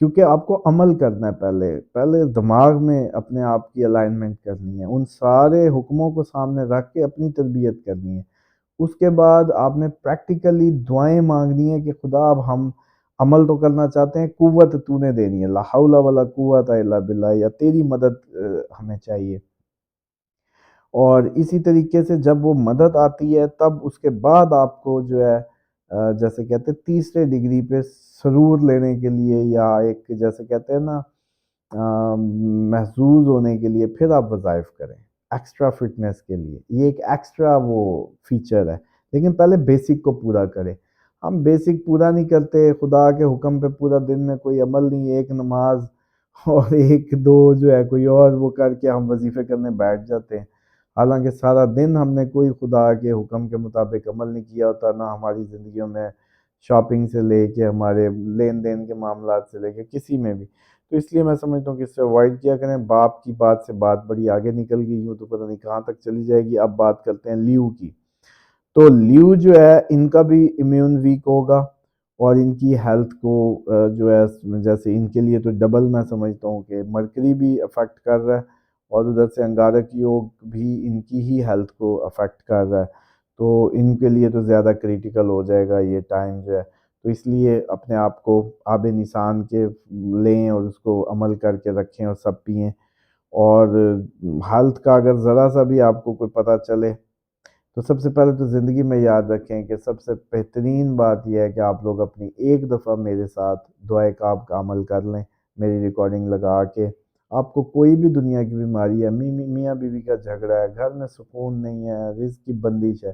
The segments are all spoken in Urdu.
کیونکہ آپ کو عمل کرنا ہے، پہلے دماغ میں اپنے آپ کی الائنمنٹ کرنی ہے، ان سارے حکموں کو سامنے رکھ کے اپنی تربیت کرنی ہے۔ اس کے بعد آپ نے پریکٹیکلی دعائیں مانگنی ہے کہ خدا اب ہم عمل تو کرنا چاہتے ہیں، قوت تو نے دینی ہے، لا حول ولا قوت الا باللہ، یا تیری مدد ہمیں چاہیے۔ اور اسی طریقے سے جب وہ مدد آتی ہے تب اس کے بعد آپ کو جو ہے جیسے کہتے ہیں تیسرے ڈگری پہ سرور لینے کے لیے، یا ایک جیسے کہتے ہیں نا محظوظ ہونے کے لیے پھر آپ وظائف کریں ایکسٹرا فٹنس کے لیے، یہ ایک ایکسٹرا وہ فیچر ہے۔ لیکن پہلے بیسک کو پورا کریں، ہم بیسک پورا نہیں کرتے، خدا کے حکم پہ پورا دن میں کوئی عمل نہیں، ایک نماز اور ایک دو جو ہے کوئی اور وہ کر کے ہم وظیفے کرنے بیٹھ جاتے ہیں، حالانکہ سارا دن ہم نے کوئی خدا کے حکم کے مطابق عمل نہیں کیا ہوتا، نہ ہماری زندگیوں میں شاپنگ سے لے کے ہمارے لین دین کے معاملات سے لے کے کسی میں بھی۔ تو اس لیے میں سمجھتا ہوں کہ اس سے اوائڈ کیا کریں۔ باپ کی بات سے بات بڑی آگے نکل گئی، یوں تو پتہ نہیں کہاں تک چلی جائے گی۔ اب بات کرتے ہیں لیو کی۔ تو لیو جو ہے ان کا بھی امیون ویک ہوگا، اور ان کی ہیلتھ کو جو ہے جیسے ان کے لیے تو ڈبل میں سمجھتا ہوں کہ مرکری بھی افیکٹ کر رہا ہے، اور ادھر سے انگارک یوگ بھی ان کی ہی ہیلتھ کو افیکٹ کر رہا ہے، تو ان کے لیے تو زیادہ کریٹیکل ہو جائے گا یہ ٹائم جو ہے۔ تو اس لیے اپنے آپ کو آب نثان کے لیں اور اس کو عمل کر کے رکھیں اور سب پئیں، اور ہیلتھ کا اگر ذرا سا بھی آپ کو کوئی پتہ چلے تو سب سے پہلے تو زندگی میں یاد رکھیں کہ سب سے بہترین بات یہ ہے کہ آپ لوگ اپنی ایک دفعہ میرے ساتھ دعائے کعب کا عمل کر لیں، میری ریکارڈنگ لگا کے۔ آپ کو کوئی بھی دنیا کی بیماری ہے، میاں بیوی کا جھگڑا ہے، گھر میں سکون نہیں ہے، رزق کی بندش ہے،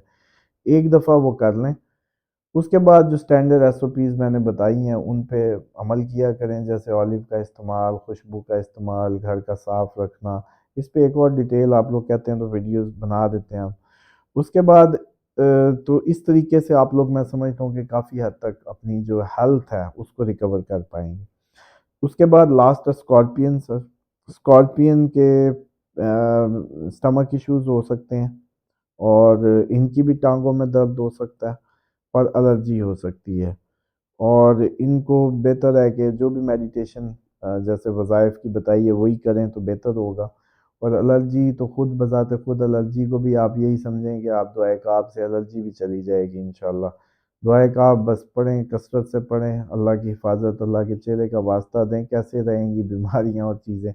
ایک دفعہ وہ کر لیں۔ اس کے بعد جو سٹینڈرڈ ایس او پیز میں نے بتائی ہیں ان پہ عمل کیا کریں، جیسے آلیو کا استعمال، خوشبو کا استعمال، گھر کا صاف رکھنا۔ اس پہ ایک اور ڈیٹیل آپ لوگ کہتے ہیں تو ویڈیوز بنا دیتے ہیں ہم۔ اس کے بعد تو اس طریقے سے آپ لوگ میں سمجھتا ہوں کہ کافی حد تک اپنی جو ہیلتھ ہے اس کو ریکور کر پائیں گے۔ اس کے بعد لاسٹ اسکارپین سر، اسکارپین کے سٹمک ایشوز ہو سکتے ہیں، اور ان کی بھی ٹانگوں میں درد ہو سکتا ہے، اور الرجی ہو سکتی ہے، اور ان کو بہتر ہے کہ جو بھی میڈیٹیشن جیسے وظائف کی بتائیے وہی کریں تو بہتر ہوگا۔ اور الرجی تو خود بذات خود الرجی کو بھی آپ یہی سمجھیں کہ آپ دعائے کعب سے الرجی بھی چلی جائے گی انشاءاللہ۔ دعائے کعب بس پڑھیں، کثرت سے پڑھیں، اللہ کی حفاظت، اللہ کے چہرے کا واسطہ دیں، کیسے رہیں گی بیماریاں اور چیزیں۔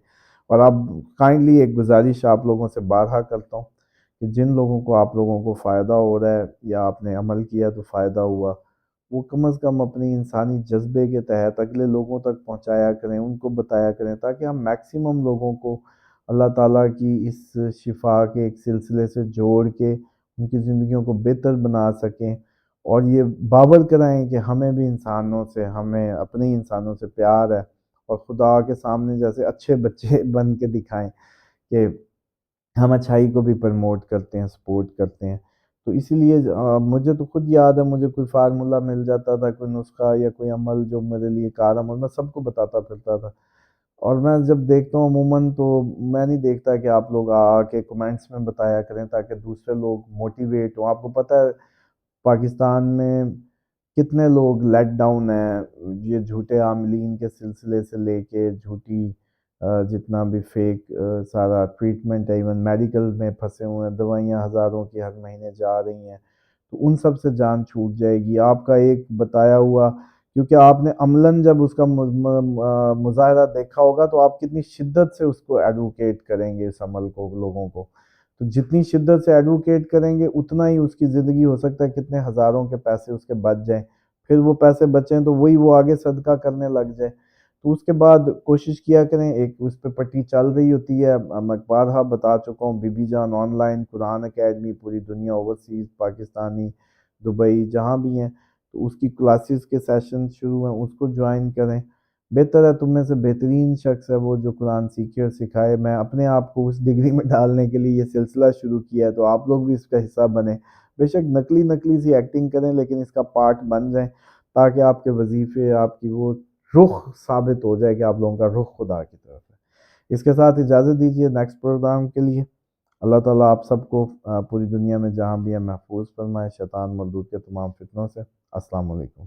اور اب کائنڈلی ایک گزارش آپ لوگوں سے بارہا کرتا ہوں کہ جن لوگوں کو آپ لوگوں کو فائدہ ہو رہا ہے یا آپ نے عمل کیا تو فائدہ ہوا، وہ کم از کم اپنی انسانی جذبے کے تحت اگلے لوگوں تک پہنچایا کریں، ان کو بتایا کریں، تاکہ ہم میکسیمم لوگوں کو اللہ تعالیٰ کی اس شفا کے ایک سلسلے سے جوڑ کے ان کی زندگیوں کو بہتر بنا سکیں، اور یہ باور کرائیں کہ ہمیں بھی انسانوں سے، ہمیں اپنے انسانوں سے پیار ہے، اور خدا کے سامنے جیسے اچھے بچے بن کے دکھائیں کہ ہم اچھائی کو بھی پرموٹ کرتے ہیں، سپورٹ کرتے ہیں۔ تو اسی لیے مجھے تو خود یاد ہے، مجھے کوئی فارمولہ مل جاتا تھا، کوئی نسخہ یا کوئی عمل جو میرے لیے کارآمد، میں سب کو بتاتا پھرتا تھا۔ اور میں جب دیکھتا ہوں عموماً تو میں نہیں دیکھتا کہ آپ لوگ آ کے کمنٹس میں بتایا کریں تاکہ دوسرے لوگ موٹیویٹ ہوں۔ آپ کو پتہ ہے پاکستان میں کتنے لوگ لیٹ ڈاؤن ہیں، یہ جھوٹے عاملین کے سلسلے سے لے کے جھوٹی جتنا بھی فیک سارا ٹریٹمنٹ ہے، ایون میڈیکل میں پھنسے ہوئے ہیں، دوائیاں ہزاروں کی ہر مہینے جا رہی ہیں، تو ان سب سے جان چھوٹ جائے گی۔ آپ کا ایک بتایا ہوا، کیونکہ آپ نے عملاً جب اس کا مظاہرہ دیکھا ہوگا تو آپ کتنی شدت سے اس کو ایڈوکیٹ کریں گے اس عمل کو لوگوں کو، تو جتنی شدت سے ایڈوکیٹ کریں گے اتنا ہی اس کی زندگی ہو سکتا ہے کتنے ہزاروں کے پیسے اس کے بچ جائیں، پھر وہ پیسے بچیں تو وہی وہ آگے صدقہ کرنے لگ جائے۔ تو اس کے بعد کوشش کیا کریں، ایک اس پہ پٹی چل رہی ہوتی ہے، میں بارہا بتا چکا ہوں، Bibi Jaan online, Quran academy, پوری دنیا، اوورسیز، پاکستانی، دبئی، جہاں بھی ہیں، تو اس کی کلاسز کے سیشن شروع ہیں، اس کو جوائن کریں۔ بہتر ہے، تم میں سے بہترین شخص ہے وہ جو قرآن سیکھے اور سکھائے۔ میں اپنے آپ کو اس ڈگری میں ڈالنے کے لیے یہ سلسلہ شروع کیا ہے، تو آپ لوگ بھی اس کا حصہ بنیں، بے شک نقلی سی ایکٹنگ کریں لیکن اس کا پارٹ بن جائیں، تاکہ آپ کے وظیفے، آپ کی وہ رخ ثابت ہو جائے کہ آپ لوگوں کا رخ خدا کی طرف ہے۔ اس کے ساتھ اجازت دیجیے نیکسٹ پروگرام کے لیے۔ اللہ تعالیٰ آپ سب کو پوری دنیا میں جہاں بھی ہے محفوظ فرمائے شیطان مردود کے تمام فتنوں سے۔ السلام علیکم۔